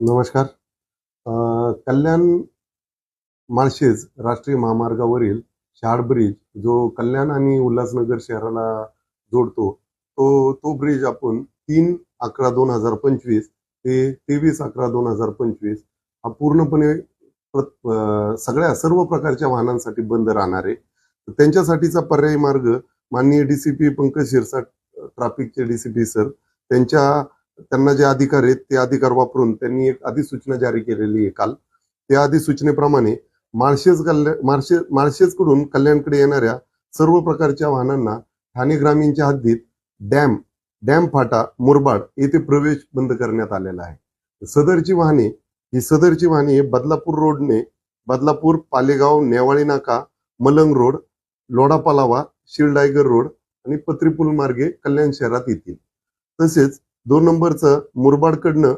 नमस्कार. कल्याण माळशेज राष्ट्रीय महामार्गावरील शार्ड ब्रिज जो कल्याण आणि उल्हासनगर शहराला जोडतो, तो ब्रिज आपण 3/11/2025 ते 23/11/2025 हा पूर्णपणे सगळ्या सर्व प्रकारच्या वाहनांसाठी बंद राहणार आहे. तर त्यांच्यासाठीचा पर्यायी मार्ग माननीय डीसीपी पंकज शिरसाट, ट्रॅफिकचे डीसीपी सर, त्यांना जे अधिकार आहेत ते अधिकार वापरून त्यांनी एक अधिसूचना जारी केलेली आहे काल. त्या अधिसूचनेप्रमाणे माळशेजकडून कल्याणकडे येणाऱ्या सर्व प्रकारच्या वाहनांना ठाणे ग्रामीणच्या हद्दीत डॅम डॅम फाटा मुरबाड येथे प्रवेश बंद करण्यात आलेला आहे. सदरची वाहने बदलापूर रोडने बदलापूर, पालेगाव, नेवाळी नाका, मलंग रोड, लोढापालावा, शिळडायगर रोड आणि पत्रीपूल मार्गे कल्याण शहरात येतील. तसेच 2 नंबरचं मुरबाडकडनं